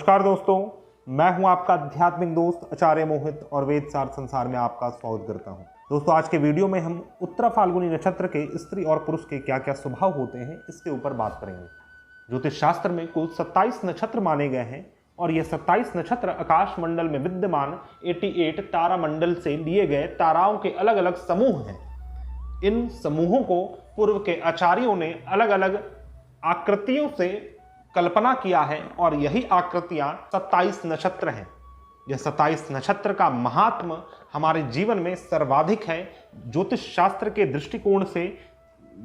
नमस्कार दोस्तों, मैं हूं आपका आध्यात्मिक दोस्त आचार्य मोहित और वेद सार संसार में आपका स्वागत करता हूं। दोस्तों, आज के वीडियो में हम उत्तरा फाल्गुनी नक्षत्र के स्त्री और पुरुष के क्या क्या स्वभाव होते हैं इसके ऊपर बात करेंगे। ज्योतिष शास्त्र में कुल 27 नक्षत्र माने गए हैं और ये 27 नक्षत्र आकाश मंडल में विद्यमान 88 तारा मंडल से लिए गए ताराओं के अलग अलग समूह हैं। इन समूहों को पूर्व के आचार्यों ने अलग अलग आकृतियों से कल्पना किया है और यही आकृतियां 27 नक्षत्र हैं। यह 27 नक्षत्र का महात्म हमारे जीवन में सर्वाधिक है। ज्योतिष शास्त्र के दृष्टिकोण से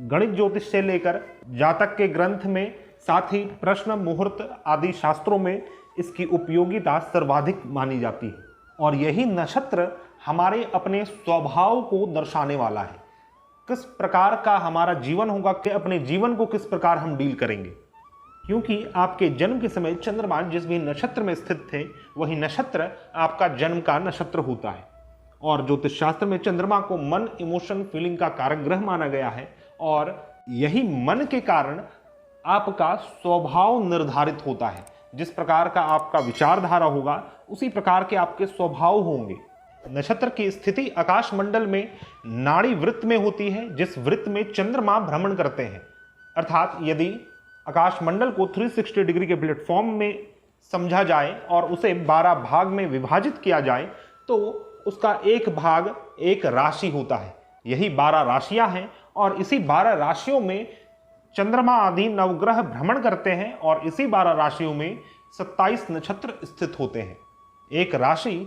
गणित ज्योतिष से लेकर जातक के ग्रंथ में, साथ ही प्रश्न मुहूर्त आदि शास्त्रों में इसकी उपयोगिता सर्वाधिक मानी जाती है। और यही नक्षत्र हमारे अपने स्वभाव को दर्शाने वाला है। किस प्रकार का हमारा जीवन होगा, कि अपने जीवन को किस प्रकार हम डील करेंगे, क्योंकि आपके जन्म के समय चंद्रमा जिस भी नक्षत्र में स्थित थे वही नक्षत्र आपका जन्म का नक्षत्र होता है। और ज्योतिष शास्त्र में चंद्रमा को मन, इमोशन, फीलिंग का कारक ग्रह माना गया है और यही मन के कारण आपका स्वभाव निर्धारित होता है। जिस प्रकार का आपका विचारधारा होगा उसी प्रकार के आपके स्वभाव होंगे। नक्षत्र की स्थिति आकाश मंडल में नाड़ी वृत्त में होती है, जिस वृत्त में चंद्रमा भ्रमण करते हैं। अर्थात यदि आकाश मंडल को 360 डिग्री के प्लेटफॉर्म में समझा जाए और उसे 12 भाग में विभाजित किया जाए तो उसका एक भाग एक राशि होता है। यही 12 राशियां हैं और इसी 12 राशियों में चंद्रमा आदि नवग्रह भ्रमण करते हैं और इसी 12 राशियों में 27 नक्षत्र स्थित होते हैं। एक राशि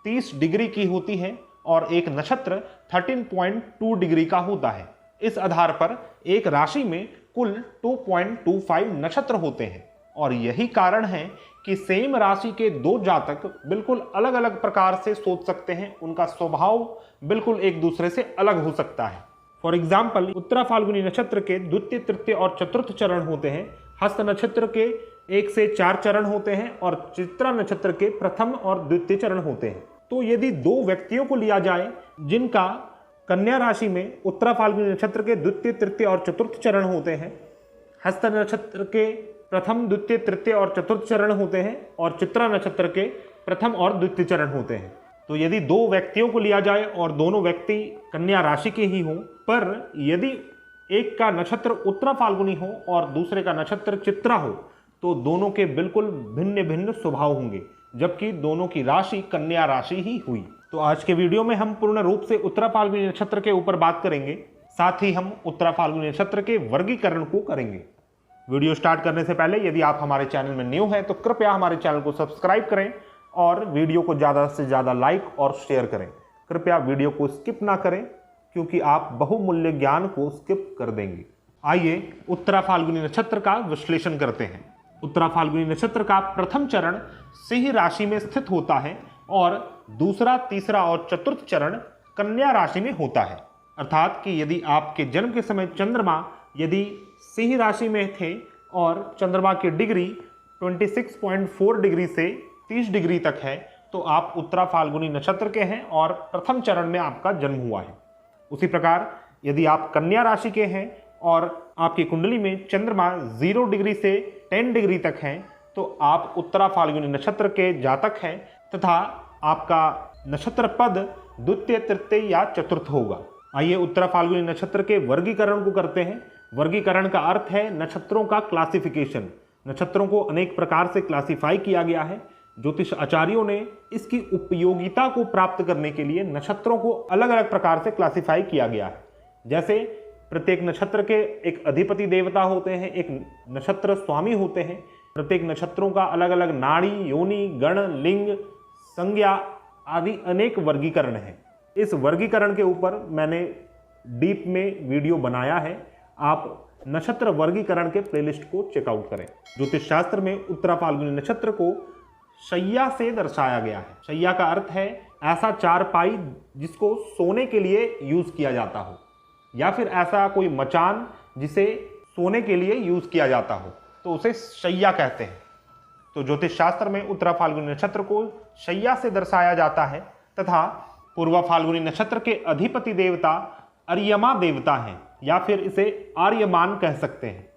30 डिग्री की होती है और एक नक्षत्र 13.2 डिग्री का होता है। इस आधार पर एक राशि में कुल 2.25 नक्षत्र होते हैं और यही कारण है कि सेम राशि के दो जातक बिल्कुल अलग अलग प्रकार से सोच सकते हैं। उनका स्वभाव बिल्कुल एक दूसरे से अलग हो सकता है। फॉर एग्जाम्पल, उत्तरा फाल्गुनी नक्षत्र के द्वितीय, तृतीय और चतुर्थ चरण होते हैं। हस्त नक्षत्र के 1 से 4 चरण होते हैं और चित्रा नक्षत्र के प्रथम और द्वितीय चरण होते हैं। तो यदि दो व्यक्तियों को लिया जाए जिनका कन्या राशि में उत्तरा फाल्गुनी नक्षत्र के द्वितीय, तृतीय और चतुर्थ चरण होते हैं, हस्त नक्षत्र के प्रथम, द्वितीय, तृतीय और चतुर्थ चरण होते हैं और चित्रा नक्षत्र के प्रथम और द्वितीय चरण होते हैं। तो यदि दो व्यक्तियों को लिया जाए और दोनों व्यक्ति कन्या राशि के ही हों, पर यदि एक का नक्षत्र उत्तरा फाल्गुनी हो और दूसरे का नक्षत्र चित्रा हो तो दोनों के बिल्कुल भिन्न भिन्न स्वभाव होंगे, जबकि दोनों की राशि कन्या राशि ही हुई। तो आज के वीडियो में हम पूर्ण रूप से उत्तरा फाल्गुनी नक्षत्र के ऊपर बात करेंगे, साथ ही हम उत्तरा फाल्गुनी नक्षत्र के वर्गीकरण को करेंगे। वीडियो स्टार्ट करने से पहले यदि आप हमारे चैनल में न्यू हैं तो कृपया हमारे चैनल को सब्सक्राइब करें और वीडियो को ज़्यादा से ज़्यादा लाइक और शेयर करें। कृपया वीडियो को स्किप ना करें, क्योंकि आप बहुमूल्य ज्ञान को स्किप कर देंगे। आइए उत्तरा फाल्गुनी नक्षत्र का विश्लेषण करते हैं। उत्तरा फाल्गुनी नक्षत्र का प्रथम चरण सिंह राशि में स्थित होता है और दूसरा, तीसरा और चतुर्थ चरण कन्या राशि में होता है। अर्थात कि यदि आपके जन्म के समय चंद्रमा यदि सिंह राशि में थे और चंद्रमा की डिग्री 26.4 डिग्री से 30 डिग्री तक है तो आप उत्तरा फाल्गुनी नक्षत्र के हैं और प्रथम चरण में आपका जन्म हुआ है। उसी प्रकार यदि आप कन्या राशि के हैं और आपकी कुंडली में चंद्रमा 0 डिग्री से 10 डिग्री तक हैं तो आप उत्तरा फाल्गुनी नक्षत्र के जातक हैं तथा आपका नक्षत्र पद द्वितीय, तृतीय या चतुर्थ होगा। आइए उत्तरा फाल्गुनी नक्षत्र के वर्गीकरण को करते हैं। वर्गीकरण का अर्थ है नक्षत्रों का क्लासिफिकेशन। नक्षत्रों को अनेक प्रकार से क्लासिफाई किया गया है। ज्योतिष आचार्यों ने इसकी उपयोगिता को प्राप्त करने के लिए नक्षत्रों को अलग अलग प्रकार से क्लासिफाई किया गया है। जैसे प्रत्येक नक्षत्र के एक अधिपति देवता होते हैं, एक नक्षत्र स्वामी होते हैं। प्रत्येक नक्षत्रों का अलग अलग नाड़ी, योनि, गण, लिंग, संज्ञा आदि अनेक वर्गीकरण हैं। इस वर्गीकरण के ऊपर मैंने डीप में वीडियो बनाया है। आप नक्षत्र वर्गीकरण के प्लेलिस्ट को चेकआउट करें। ज्योतिष शास्त्र में उत्तरा फाल्गुनी नक्षत्र को शैया से दर्शाया गया है। शैया का अर्थ है ऐसा चारपाई जिसको सोने के लिए यूज किया जाता हो, या फिर ऐसा कोई मचान जिसे सोने के लिए यूज किया जाता हो, तो उसे शैया कहते हैं। तो ज्योतिष शास्त्र में उत्तरा फाल्गुनी नक्षत्र को शैया से दर्शाया जाता है तथा पूर्वा फाल्गुनी नक्षत्र के अधिपति देवता अर्यमा देवता हैं, या फिर इसे आर्यमान कह सकते हैं।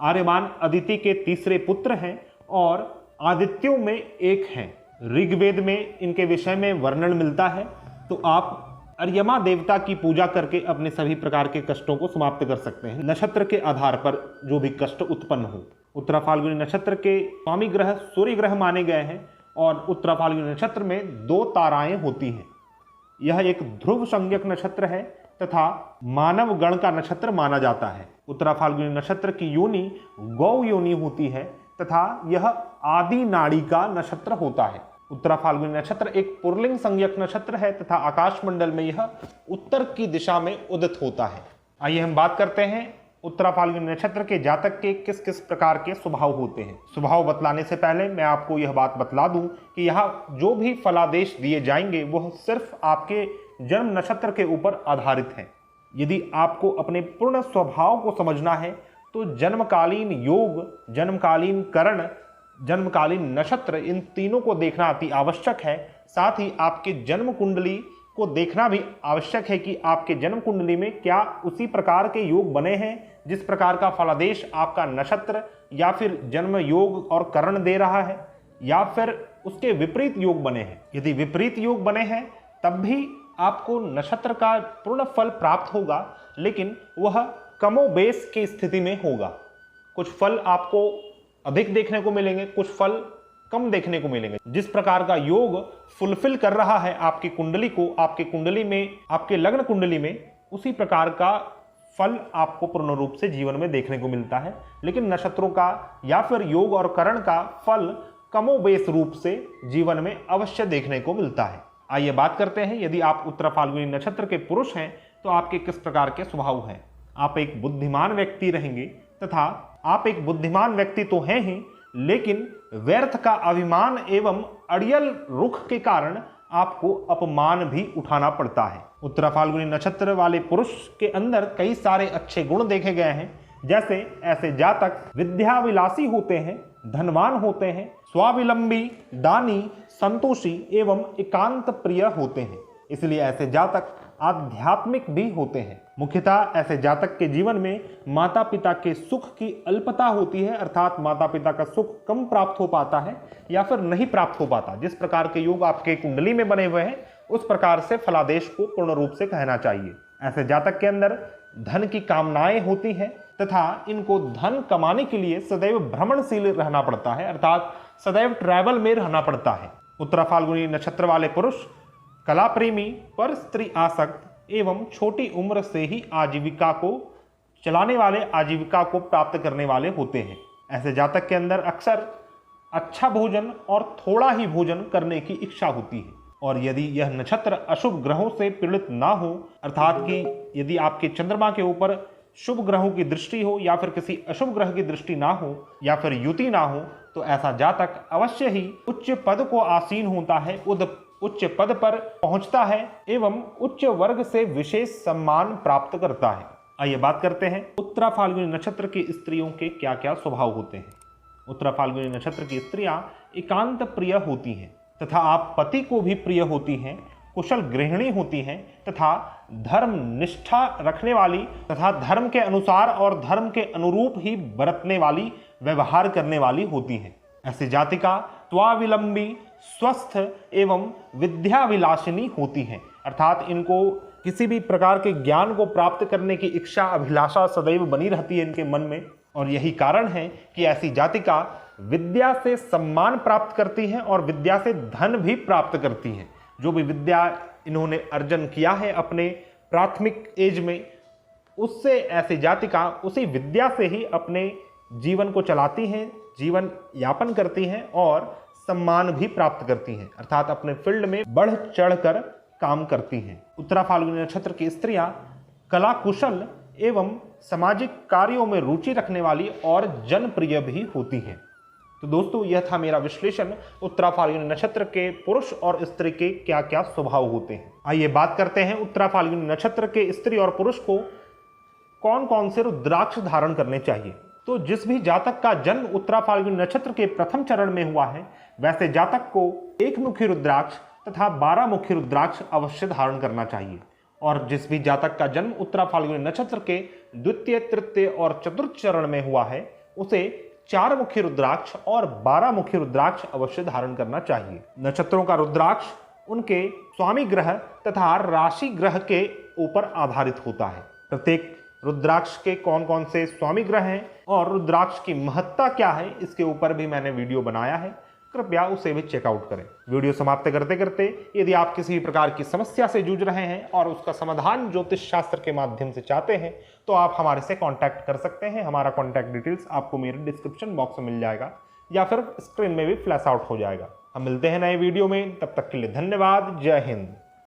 आर्यमान अदिति के तीसरे पुत्र हैं और आदित्यों में एक हैं। ऋग्वेद में इनके विषय में वर्णन मिलता है। तो आप अर्यमा देवता की पूजा करके अपने सभी प्रकार के कष्टों को समाप्त कर सकते हैं, नक्षत्र के आधार पर जो भी कष्ट उत्पन्न हो। उत्तरा फाल्गुनी नक्षत्र के स्वामी ग्रह सूर्य ग्रह माने गए हैं और उत्तरा फाल्गुनी नक्षत्र में 2 ताराएं होती हैं। यह एक ध्रुव संज्ञक नक्षत्र है तथा मानव गण का नक्षत्र माना जाता है। उत्तरा फाल्गुनी नक्षत्र की योनि गौ योनि होती है तथा यह आदि नाड़ी का नक्षत्र होता है। उत्तरा फाल्गुनी नक्षत्र एक पुरलिंग संज्ञक नक्षत्र है तथा आकाश मंडल में यह उत्तर की दिशा में उदित होता है। आइए हम बात करते हैं उत्तरा फाल्गुनी नक्षत्र के जातक के किस किस प्रकार के स्वभाव होते हैं। स्वभाव बतलाने से पहले मैं आपको यह बात बतला दूं कि यहाँ जो भी फलादेश दिए जाएंगे वह सिर्फ आपके जन्म नक्षत्र के ऊपर आधारित है। यदि आपको अपने पूर्ण स्वभाव को समझना है तो जन्मकालीन योग, जन्मकालीन करण, जन्मकालीन नक्षत्र, इन तीनों को देखना अति आवश्यक है। साथ ही आपके जन्म कुंडली को देखना भी आवश्यक है कि आपके जन्म कुंडली में क्या उसी प्रकार के योग बने हैं जिस प्रकार का फलादेश आपका नक्षत्र या फिर जन्म योग और करण दे रहा है, या फिर उसके विपरीत योग बने हैं। यदि विपरीत योग बने हैं तब भी आपको नक्षत्र का पूर्ण फल प्राप्त होगा, लेकिन वह कमोबेश की स्थिति में होगा। कुछ फल आपको अधिक देखने को मिलेंगे, कुछ फल कम देखने को मिलेंगे। जिस प्रकार का योग फुलफिल कर रहा है आपकी कुंडली को, आपके कुंडली में, आपके लग्न कुंडली में, उसी प्रकार का फल आपको पूर्ण रूप से जीवन में देखने को मिलता है। लेकिन नक्षत्रों का या फिर योग और करण का फल कमोबेश रूप से जीवन में अवश्य देखने को मिलता है। आइए बात करते हैं, यदि आप उत्तरा फाल्गुनी नक्षत्र के पुरुष हैं तो आपके किस प्रकार के स्वभाव हैं। आप एक बुद्धिमान व्यक्ति रहेंगे तथा आप एक बुद्धिमान व्यक्ति तो हैं ही, लेकिन व्यर्थ का अभिमान एवं अड़ियल रुख के कारण आपको अपमान भी उठाना पड़ता है। उत्तरा फाल्गुनी नक्षत्र वाले पुरुष के अंदर कई सारे अच्छे गुण देखे गए हैं। जैसे ऐसे जातक विद्याविलासी होते हैं, धनवान होते हैं, स्वावलंबी, दानी, संतोषी एवं एकांत प्रिय होते हैं। इसलिए ऐसे जातक आध्यात्मिक भी होते हैं। मुख्यतः ऐसे जातक के जीवन में माता पिता के सुख की अल्पता होती है, अर्थात माता पिता का सुख कम प्राप्त हो पाता है या फिर नहीं प्राप्त हो पाता। जिस प्रकार के योग आपके कुंडली में बने हुए हैं उस प्रकार से फलादेश को पूर्ण रूप से कहना चाहिए। ऐसे जातक के अंदर धन की कामनाएं होती हैं तथा इनको धन कमाने के लिए सदैव भ्रमणशील रहना पड़ता है, अर्थात सदैव ट्रैवल में रहना पड़ता है। उत्तरा फाल्गुनी नक्षत्र वाले पुरुष कला प्रेमी, पर स्त्री आसक्त एवं छोटी उम्र से ही आजीविका को चलाने वाले, आजीविका को प्राप्त करने वाले होते हैं। ऐसे जातक के अंदर अक्सर अच्छा भोजन और थोड़ा ही भोजन करने की इच्छा होती है। और यदि यह नक्षत्र अशुभ ग्रहों से पीड़ित ना हो, अर्थात कि यदि आपके चंद्रमा के ऊपर शुभ ग्रहों की दृष्टि हो या फिर किसी अशुभ ग्रह की दृष्टि ना हो या फिर युति ना हो, तो ऐसा जातक अवश्य ही उच्च पद को आसीन होता है, उच्च पद पर पहुंचता है एवं उच्च वर्ग से विशेष सम्मान प्राप्त करता है। आइए बात करते हैं उत्तरा फाल्गुनी नक्षत्र की स्त्रियों के क्या क्या स्वभाव होते हैं। उत्तरा फाल्गुनी नक्षत्र की स्त्रियां एकांत प्रिय होती हैं तथा आप पति को भी प्रिय होती हैं, कुशल गृहिणी होती हैं तथा धर्म निष्ठा रखने वाली तथा धर्म के अनुसार और धर्म के अनुरूप ही बरतने वाली, व्यवहार करने वाली होती हैं। ऐसी जातिका स्वावलंबी, स्वस्थ एवं विद्याविलासिनी होती हैं, अर्थात इनको किसी भी प्रकार के ज्ञान को प्राप्त करने की इच्छा, अभिलाषा सदैव बनी रहती है इनके मन में। और यही कारण है कि ऐसी जातिका विद्या से सम्मान प्राप्त करती हैं और विद्या से धन भी प्राप्त करती हैं। जो भी विद्या इन्होंने अर्जन किया है अपने प्राथमिक एज में, उससे ऐसी जातिका उसी विद्या से ही अपने जीवन को चलाती हैं, जीवन यापन करती हैं और सम्मान भी प्राप्त करती हैं, अर्थात अपने फील्ड में बढ़ चढ़कर काम करती हैं। उत्तरा फाल्गुनी नक्षत्र की स्त्रियां कला कुशल एवं सामाजिक कार्यों में रुचि रखने वाली और जनप्रिय भी होती हैं। तो दोस्तों, यह था मेरा विश्लेषण उत्तरा फाल्गुनी नक्षत्र के पुरुष और स्त्री के क्या क्या स्वभाव होते हैं। आइए बात करते हैं उत्तरा फाल्गुनी नक्षत्र के स्त्री और पुरुष को कौन कौन से रुद्राक्ष धारण करने चाहिए। तो जिस भी जातक का जन्म उत्तरा फाल्गुनी नक्षत्र के प्रथम चरण में हुआ है, वैसे जातक को 1 मुखी रुद्राक्ष तथा 12 मुखी रुद्राक्ष अवश्य धारण करना चाहिए। और जिस भी जातक का जन्म उत्तरा फाल्गुनी नक्षत्र के द्वितीय, तृतीय और चतुर्थ चरण में हुआ है, उसे 4 मुखी रुद्राक्ष और 12 मुखी रुद्राक्ष अवश्य धारण करना चाहिए। नक्षत्रों का रुद्राक्ष उनके स्वामी ग्रह तथा राशि ग्रह के ऊपर आधारित होता है। प्रत्येक रुद्राक्ष के कौन कौन से स्वामी ग्रह हैं और रुद्राक्ष की महत्ता क्या है, इसके ऊपर भी मैंने वीडियो बनाया है, कृपया उसे भी चेकआउट करें। वीडियो समाप्त करते करते यदि आप किसी भी प्रकार की समस्या से जूझ रहे हैं और उसका समाधान ज्योतिष शास्त्र के माध्यम से चाहते हैं तो आप हमारे से कांटेक्ट कर सकते हैं। हमारा कांटेक्ट डिटेल्स आपको मेरे डिस्क्रिप्शन बॉक्स में मिल जाएगा या फिर स्क्रीन में भी फ्लैश आउट हो जाएगा। हम मिलते हैं नए वीडियो में, तब तक के लिए धन्यवाद। जय हिंद।